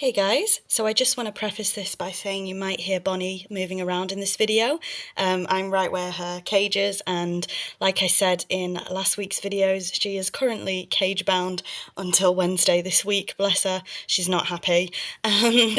Hey guys, so I just want to preface this by saying you might hear Bonnie moving around in this video. I'm right where her cage is, and like I said in last week's videos, she is currently cage bound until Wednesday this week. Bless her, she's not happy.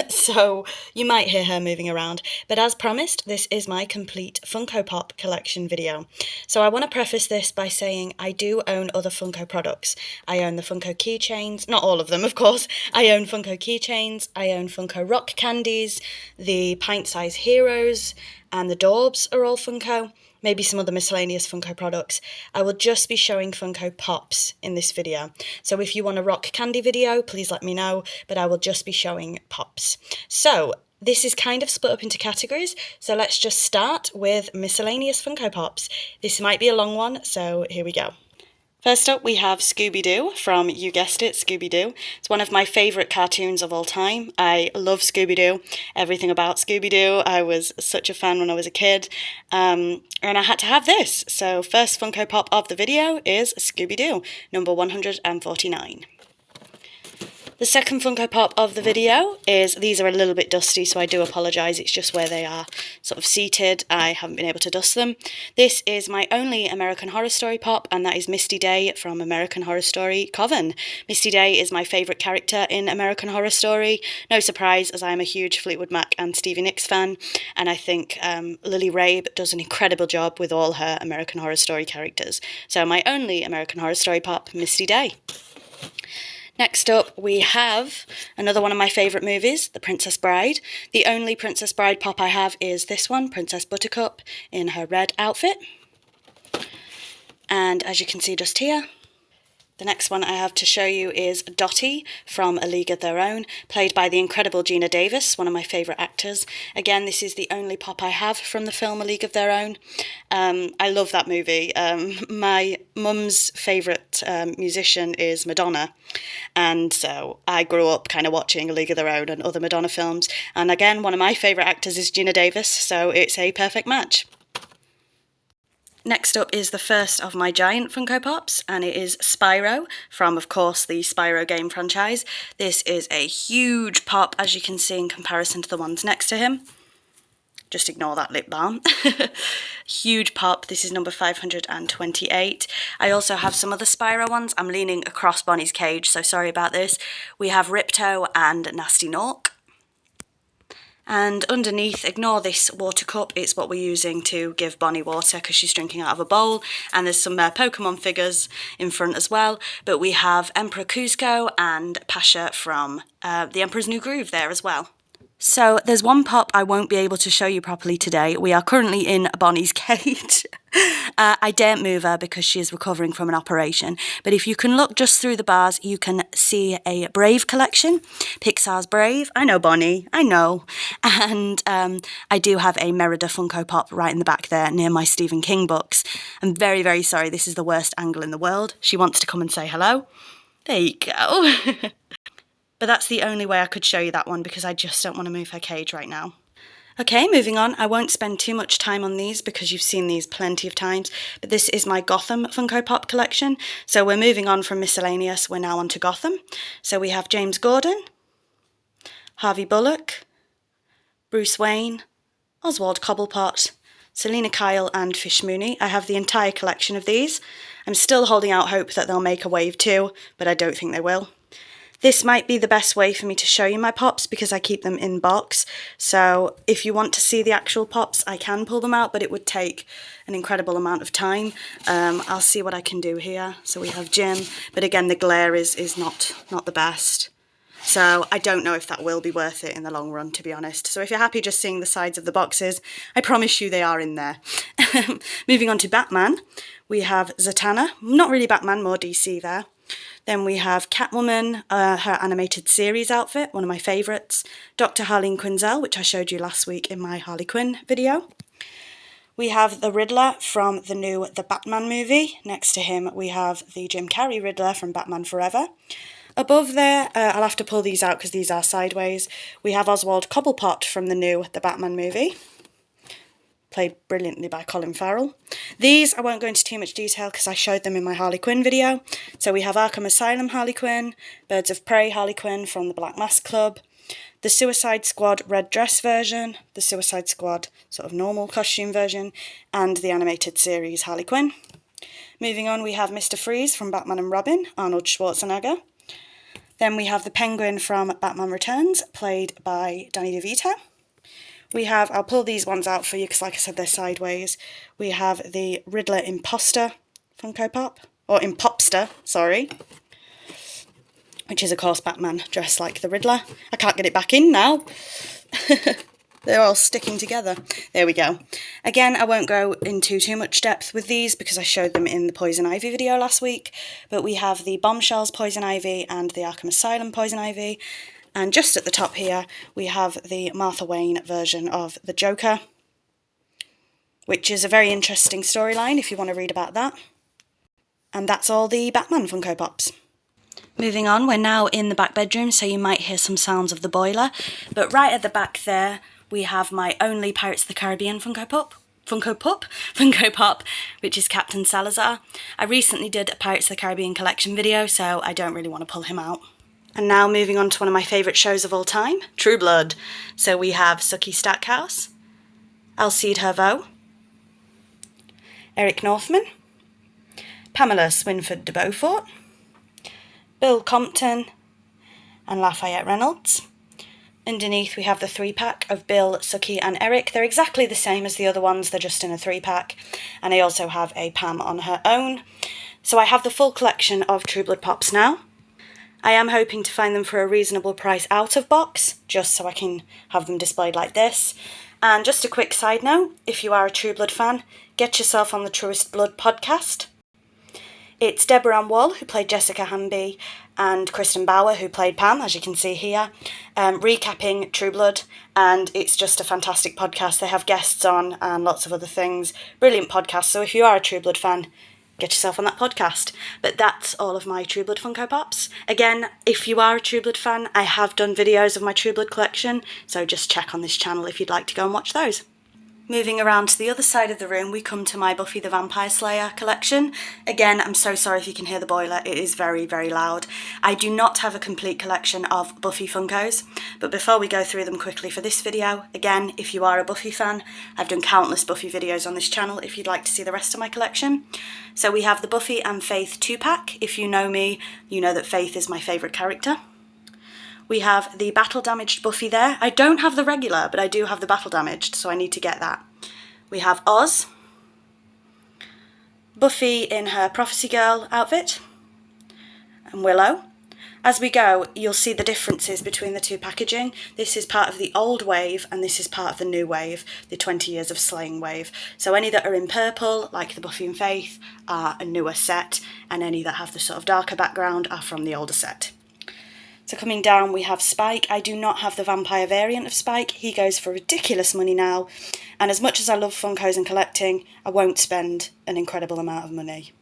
So you might hear her moving around, but as promised, this is my complete Funko Pop collection video. So I want to preface this by saying I do own other Funko products. I own the Funko keychains, not all of them of course. I own Funko keychains, I own Funko rock candies, the pint-size heroes, and the Dorbs are all Funko, maybe some other miscellaneous Funko products. I will just be showing Funko Pops in this video. So if you want a rock candy video, please let me know, but I will just be showing Pops. So this is kind of split up into categories, so let's just start with miscellaneous Funko Pops. This might be a long one, so here we go. First up, we have Scooby-Doo from, you guessed it, Scooby-Doo. It's one of my favourite cartoons of all time. I love Scooby-Doo, everything about Scooby-Doo. I was such a fan when I was a kid, and I had to have this. So first Funko Pop of the video is Scooby-Doo, number 149. The second Funko Pop of the video is, these are a little bit dusty, so I do apologise, it's just where they are sort of seated, I haven't been able to dust them. This is my only American Horror Story Pop, and that is Misty Day from American Horror Story Coven. Misty Day is my favourite character in American Horror Story, no surprise as I am a huge Fleetwood Mac and Stevie Nicks fan, and I think Lily Rabe does an incredible job with all her American Horror Story characters. So my only American Horror Story Pop, Misty Day. Next up, we have another one of my favourite movies, The Princess Bride. The only Princess Bride pop I have is this one, Princess Buttercup, in her red outfit. And as you can see just here, the next one I have to show you is Dottie from A League of Their Own, played by the incredible Geena Davis, one of my favourite actors. Again, this is the only pop I have from the film A League of Their Own. I love that movie. My mum's favourite musician is Madonna, and so I grew up kind of watching A League of Their Own and other Madonna films. And again, one of my favourite actors is Geena Davis, so it's a perfect match. Next up is the first of my giant Funko Pops, and it is Spyro from, of course, the Spyro game franchise. This is a huge pop, as you can see, in comparison to the ones next to him. Just ignore that lip balm. Huge pop. This is number 528. I also have some other Spyro ones. I'm leaning across Bonnie's cage, so sorry about this. We have Ripto and Nasty Nork. And underneath, ignore this water cup, it's what we're using to give Bonnie water because she's drinking out of a bowl, and there's some Pokemon figures in front as well, but we have Emperor Cusco and Pasha from The Emperor's New Groove there as well. So there's one pop I won't be able to show you properly today. We are currently in Bonnie's cage. I daren't move her because she is recovering from an operation. But if you can look just through the bars, you can see a Brave collection, Pixars Brave. I know, Bonnie, I know. And I do have a Merida Funko Pop right in the back there near my Stephen King books. I'm very, very sorry. This is the worst angle in the world. She wants to come and say hello. There you go. But that's the only way I could show you that one because I just don't want to move her cage right now. Okay, moving on. I won't spend too much time on these because you've seen these plenty of times, but this is my Gotham Funko Pop collection. So we're moving on from miscellaneous, we're now on to Gotham. So we have James Gordon, Harvey Bullock, Bruce Wayne, Oswald Cobblepot, Selena Kyle and Fish Mooney. I have the entire collection of these. I'm still holding out hope that they'll make a wave too, but I don't think they will. This might be the best way for me to show you my pops because I keep them in box. So if you want to see the actual pops, I can pull them out, but it would take an incredible amount of time. I'll see what I can do here. So we have Jim, but again, the glare is not the best. So I don't know if that will be worth it in the long run, to be honest. So if you're happy just seeing the sides of the boxes, I promise you they are in there. Moving on to Batman, we have Zatanna. Not really Batman, more DC there. Then we have Catwoman, her animated series outfit, one of my favourites. Dr. Harleen Quinzel, which I showed you last week in my Harley Quinn video. We have the Riddler from the Batman movie. Next to him, we have the Jim Carrey Riddler from Batman Forever. Above there, I'll have to pull these out because these are sideways. We have Oswald Cobblepot from the Batman movie. played brilliantly by Colin Farrell. These I won't go into too much detail because I showed them in my Harley Quinn video. So we have Arkham Asylum Harley Quinn, Birds of Prey Harley Quinn from the Black Mask Club, the Suicide Squad red dress version, the Suicide Squad sort of normal costume version, and the animated series Harley Quinn. Moving on, we have Mr. Freeze from Batman and Robin, Arnold Schwarzenegger. Then we have the Penguin from Batman Returns, played by Danny DeVito. We have, I'll pull these ones out for you because like I said, they're sideways. We have the Riddler Imposter Funko Pop, or Impopster, sorry. Which is, of course, Batman dressed like the Riddler. I can't get it back in now. They're all sticking together. There we go. Again, I won't go into too much depth with these because I showed them in the Poison Ivy video last week. But we have the Bombshells Poison Ivy and the Arkham Asylum Poison Ivy. And just at the top here, we have the Martha Wayne version of the Joker, which is a very interesting storyline if you want to read about that. And that's all the Batman Funko Pops. Moving on, we're now in the back bedroom, so you might hear some sounds of the boiler. But right at the back there, we have my only Pirates of the Caribbean Funko Pop, which is Captain Salazar. I recently did a Pirates of the Caribbean collection video, so I don't really want to pull him out. And now moving on to one of my favourite shows of all time, True Blood. So we have Sookie Stackhouse, Alcide Herveau, Eric Northman, Pamela Swinford de Beaufort, Bill Compton, and Lafayette Reynolds. Underneath we have the 3-pack of Bill, Sookie and Eric. They're exactly the same as the other ones, they're just in a 3-pack. And I also have a Pam on her own. So I have the full collection of True Blood Pops now. I am hoping to find them for a reasonable price out of box, just so I can have them displayed like this. And just a quick side note, if you are a True Blood fan, get yourself on the Truest Blood podcast. It's Deborah Ann Wall, who played Jessica Hamby, and Kristen Bauer, who played Pam, as you can see here, recapping True Blood, and it's just a fantastic podcast. They have guests on and lots of other things. Brilliant podcast, so if you are a True Blood fan, get yourself on that podcast. But that's all of my True Blood Funko Pops. Again, if you are a True Blood fan, I have done videos of my True Blood collection, so just check on this channel if you'd like to go and watch those. Moving around to the other side of the room, we come to my Buffy the Vampire Slayer collection. Again, I'm so sorry if you can hear the boiler, it is very, very loud. I do not have a complete collection of Buffy Funkos, but before we go through them quickly for this video, again, if you are a Buffy fan, I've done countless Buffy videos on this channel if you'd like to see the rest of my collection. So we have the Buffy and Faith 2-pack. If you know me, you know that Faith is my favourite character. We have the battle damaged Buffy there. I don't have the regular, but I do have the battle damaged, so I need to get that. We have Oz, Buffy in her Prophecy Girl outfit, and Willow. As we go, you'll see the differences between the two packaging. This is part of the old wave, and this is part of the new wave, the 20 Years of Slaying wave. So any that are in purple, like the Buffy and Faith, are a newer set, and any that have the sort of darker background are from the older set. So coming down we have Spike. I do not have the vampire variant of Spike. He goes for ridiculous money now. And as much as I love Funkos and collecting, I won't spend an incredible amount of money.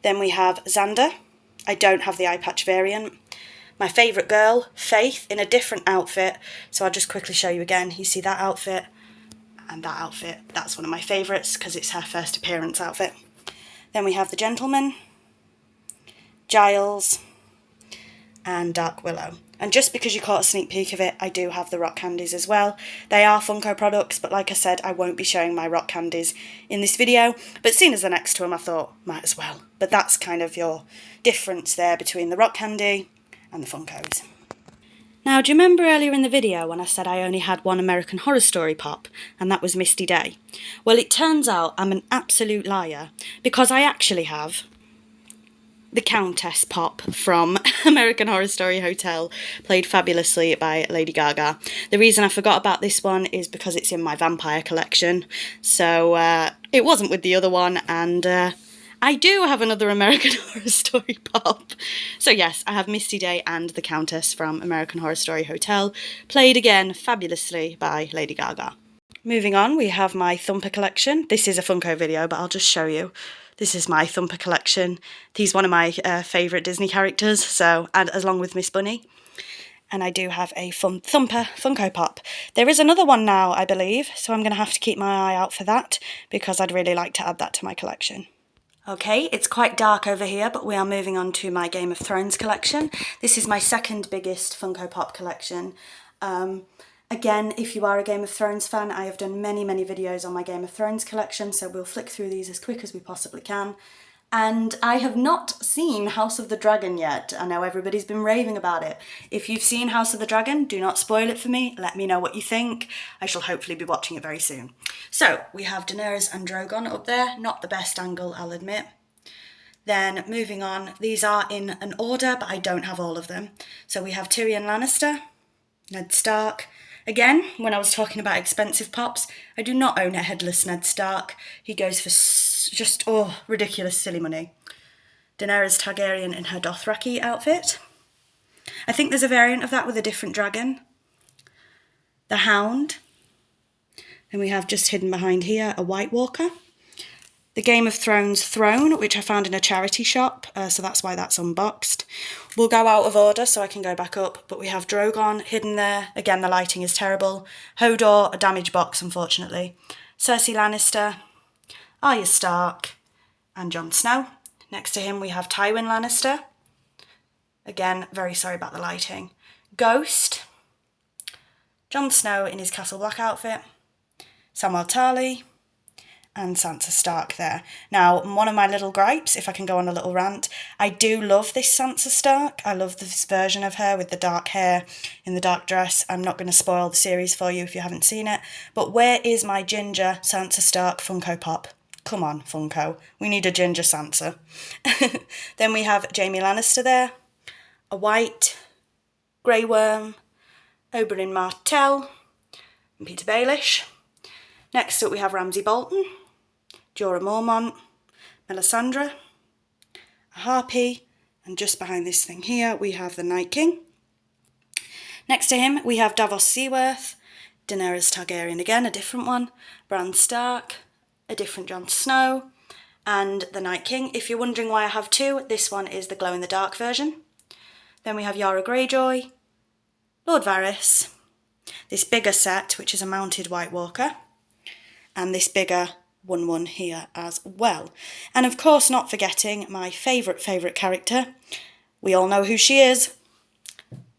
Then we have Xander. I don't have the eye patch variant. My favourite girl, Faith, in a different outfit. So I'll just quickly show you again. You see that outfit and that outfit. That's one of my favourites because it's her first appearance outfit. Then we have the Gentleman, Giles, and Dark Willow. And just because you caught a sneak peek of it, I do have the rock candies as well. They are Funko products, but like I said, I won't be showing my rock candies in this video. But seeing as they're next to them, I thought, might as well. But that's kind of your difference there between the rock candy and the Funkos. Now, do you remember earlier in the video when I said I only had one American Horror Story pop, and that was Misty Day? Well, it turns out I'm an absolute liar, because I actually have the Countess Pop from American Horror Story Hotel, played fabulously by Lady Gaga. The reason I forgot about this one is because it's in my vampire collection, so it wasn't with the other one, and I do have another American Horror Story Pop. So yes, I have Misty Day and the Countess from American Horror Story Hotel, played again fabulously by Lady Gaga. Moving on, we have my Thumper collection. This is a Funko video, but I'll just show you. This is my Thumper collection. He's one of my favourite Disney characters, so, and along with Miss Bunny. And I do have a Thumper Funko Pop. There is another one now, I believe, so I'm going to have to keep my eye out for that because I'd really like to add that to my collection. Okay, it's quite dark over here, but we are moving on to my Game of Thrones collection. This is my second biggest Funko Pop collection. Again, if you are a Game of Thrones fan, I have done many videos on my Game of Thrones collection, so we'll flick through these as quick as we possibly can. And I have not seen House of the Dragon yet. I know everybody's been raving about it. If you've seen House of the Dragon, do not spoil it for me. Let me know what you think. I shall hopefully be watching it very soon. So, we have Daenerys and Drogon up there. Not the best angle, I'll admit. Then, moving on, these are in an order, but I don't have all of them. So we have Tyrion Lannister, Ned Stark. Again, when I was talking about expensive pops, I do not own a headless Ned Stark. He goes for just, ridiculous, silly money. Daenerys Targaryen in her Dothraki outfit. I think there's a variant of that with a different dragon. The Hound. Then we have just hidden behind here a White Walker. The Game of Thrones throne, which I found in a charity shop, so that's why that's unboxed. We'll go out of order so I can go back up, but we have Drogon hidden there. Again, the lighting is terrible. Hodor, a damaged box, unfortunately. Cersei Lannister, Arya Stark, and Jon Snow. Next to him we have Tywin Lannister. Again, very sorry about the lighting. Ghost, Jon Snow in his Castle Black outfit, Samwell Tarly, and Sansa Stark there. Now, one of my little gripes, if I can go on a little rant, I do love this Sansa Stark. I love this version of her with the dark hair in the dark dress. I'm not going to spoil the series for you if you haven't seen it. But where is my ginger Sansa Stark Funko Pop? Come on, Funko. We need a ginger Sansa. Then we have Jaime Lannister there. A white, Grey Worm, Oberyn Martell, and Peter Baelish. Next up we have Ramsay Bolton, Jorah Mormont, Melisandre, a Harpy, and just behind this thing here we have the Night King. Next to him we have Davos Seaworth, Daenerys Targaryen again, a different one, Bran Stark, a different Jon Snow, and the Night King. If you're wondering why I have two, this one is the glow-in-the-dark version. Then we have Yara Greyjoy, Lord Varys, this bigger set which is a mounted White Walker, and this bigger 1/1 here as well. And of course, not forgetting my favourite character. We all know who she is.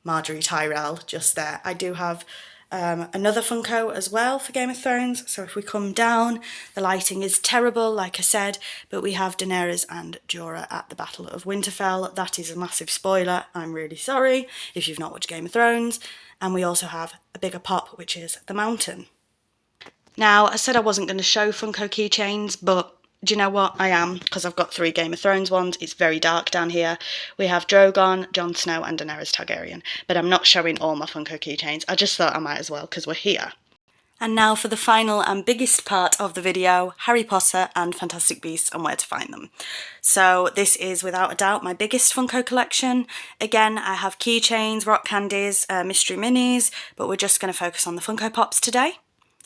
Marjorie Tyrell, just there. I do have another Funko as well for Game of Thrones. So if we come down, the lighting is terrible, like I said, but we have Daenerys and Jorah at the Battle of Winterfell. That is a massive spoiler. I'm really sorry if you've not watched Game of Thrones. And we also have a bigger pop, which is the Mountain. Now, I said I wasn't going to show Funko keychains, but do you know what? I am, because I've got 3 Game of Thrones ones. It's very dark down here. We have Drogon, Jon Snow, and Daenerys Targaryen. But I'm not showing all my Funko keychains. I just thought I might as well, because we're here. And now for the final and biggest part of the video, Harry Potter and Fantastic Beasts and where to find them. So this is without a doubt my biggest Funko collection. Again, I have keychains, rock candies, mystery minis, but we're just going to focus on the Funko Pops today.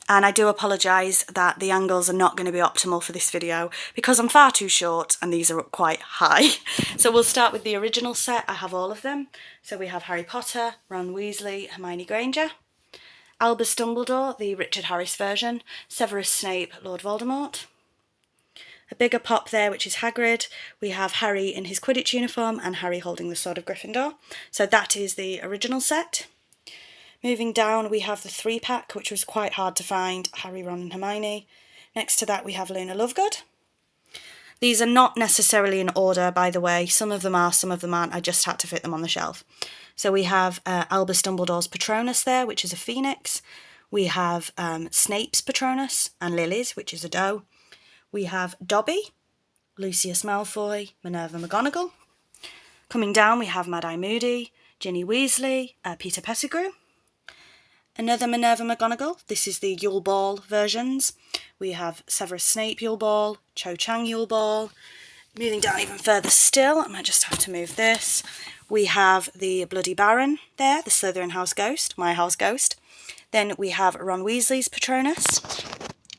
And I do apologise that the angles are not going to be optimal for this video because I'm far too short and these are up quite high. So we'll start with the original set. I have all of them. So we have Harry Potter, Ron Weasley, Hermione Granger, Albus Dumbledore, the Richard Harris version, Severus Snape, Lord Voldemort. A bigger pop there, which is Hagrid. We have Harry in his Quidditch uniform and Harry holding the Sword of Gryffindor. So that is the original set. Moving down, we have the 3-pack, which was quite hard to find, Harry, Ron and Hermione. Next to that, we have Luna Lovegood. These are not necessarily in order, by the way. Some of them are, some of them aren't. I just had to fit them on the shelf. So we have Albus Dumbledore's Patronus there, which is a phoenix. We have Snape's Patronus and Lily's, which is a doe. We have Dobby, Lucius Malfoy, Minerva McGonagall. Coming down, we have Mad-Eye Moody, Ginny Weasley, Peter Pettigrew. Another Minerva McGonagall. This is the Yule Ball versions. We have Severus Snape Yule Ball, Cho Chang Yule Ball. Moving down even further still, I might just have to move this. We have the Bloody Baron there, the Slytherin house ghost, my house ghost. Then we have Ron Weasley's Patronus.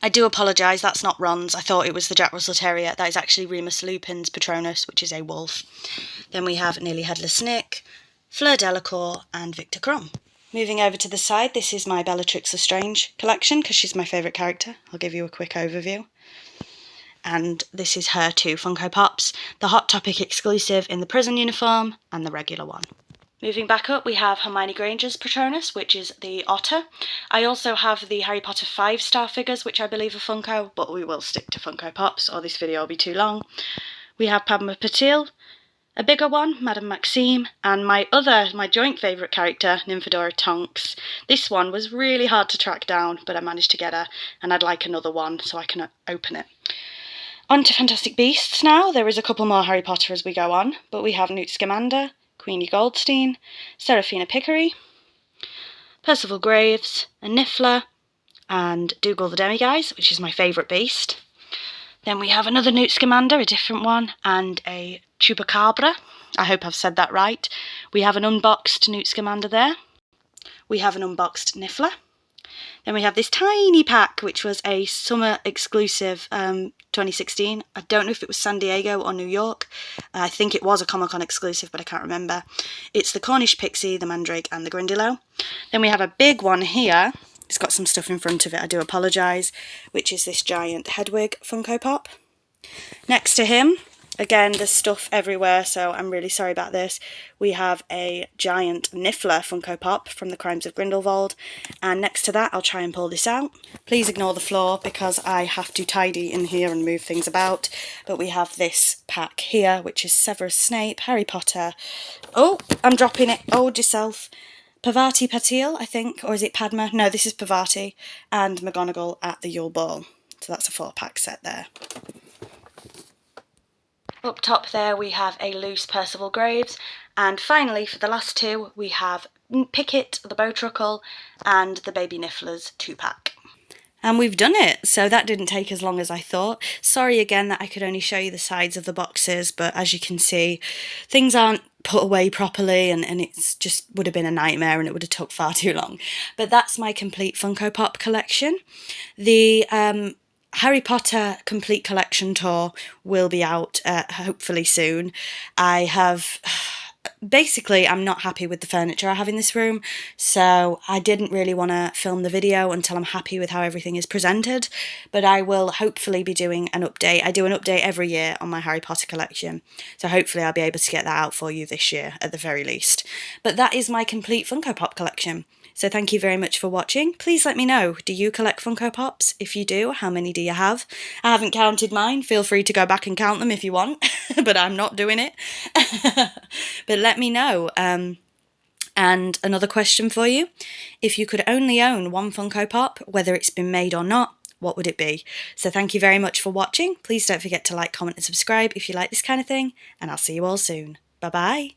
I do apologise, that's not Ron's. I thought it was the Jack Russell Terrier. That is actually Remus Lupin's Patronus, which is a wolf. Then we have Nearly Headless Nick, Fleur Delacour and Victor Crumb. Moving over to the side, this is my Bellatrix Lestrange collection because she's my favourite character. I'll give you a quick overview. And this is her two Funko Pops, the Hot Topic exclusive in the prison uniform and the regular one. Moving back up, we have Hermione Granger's Patronus, which is the otter. I also have the Harry Potter 5-star figures, which I believe are Funko, but we will stick to Funko Pops, or this video will be too long. We have Padma Patil, a bigger one, Madame Maxime, and my joint favourite character, Nymphadora Tonks. This one was really hard to track down, but I managed to get her, and I'd like another one so I can open it. On to Fantastic Beasts now. There is a couple more Harry Potter as we go on, but we have Newt Scamander, Queenie Goldstein, Seraphina Picquery, Percival Graves, a Niffler, and Dougal the Demiguise, which is my favourite beast. Then we have another Newt Scamander, a different one, and a Chupacabra. I hope I've said that right. We have an unboxed Newt Scamander there. We have an unboxed Niffler. Then we have this tiny pack, which was a summer exclusive 2016. I don't know if it was San Diego or New York. I think it was a Comic-Con exclusive, but I can't remember. It's the Cornish Pixie, the Mandrake and the Grindylow. Then we have a big one here. It's got some stuff in front of it, I do apologise, which is this giant Hedwig Funko Pop. Next to him, again, there's stuff everywhere, so I'm really sorry about this. We have a giant Niffler Funko Pop from the Crimes of Grindelwald. And next to that, I'll try and pull this out. Please ignore the floor because I have to tidy in here and move things about. But we have this pack here, which is Severus Snape, Harry Potter. Oh, I'm dropping it. Hold yourself. Parvati Patil, I think, or is it Padma? No, this is Parvati, and McGonagall at the Yule Ball. So that's a 4-pack set there. Up top there we have a loose Percival Graves, and finally for the last two we have Pickett, the Bowtruckle, and the Baby Nifflers 2-pack. And we've done it, so that didn't take as long as I thought. Sorry again that I could only show you the sides of the boxes, but as you can see, things aren't put away properly and it's just would have been a nightmare and it would have took far too long. But that's my complete Funko Pop collection. The Harry Potter Complete Collection tour will be out hopefully soon. Basically, I'm not happy with the furniture I have in this room, so I didn't really want to film the video until I'm happy with how everything is presented, but I will hopefully be doing an update. I do an update every year on my Harry Potter collection, so hopefully I'll be able to get that out for you this year at the very least. But that is my complete Funko Pop collection. So thank you very much for watching. Please let me know, do you collect Funko Pops? If you do, how many do you have? I haven't counted mine. Feel free to go back and count them if you want, but I'm not doing it. But let me know. And another question for you. If you could only own one Funko Pop, whether it's been made or not, what would it be? So thank you very much for watching. Please don't forget to like, comment and subscribe if you like this kind of thing, and I'll see you all soon. Bye-bye.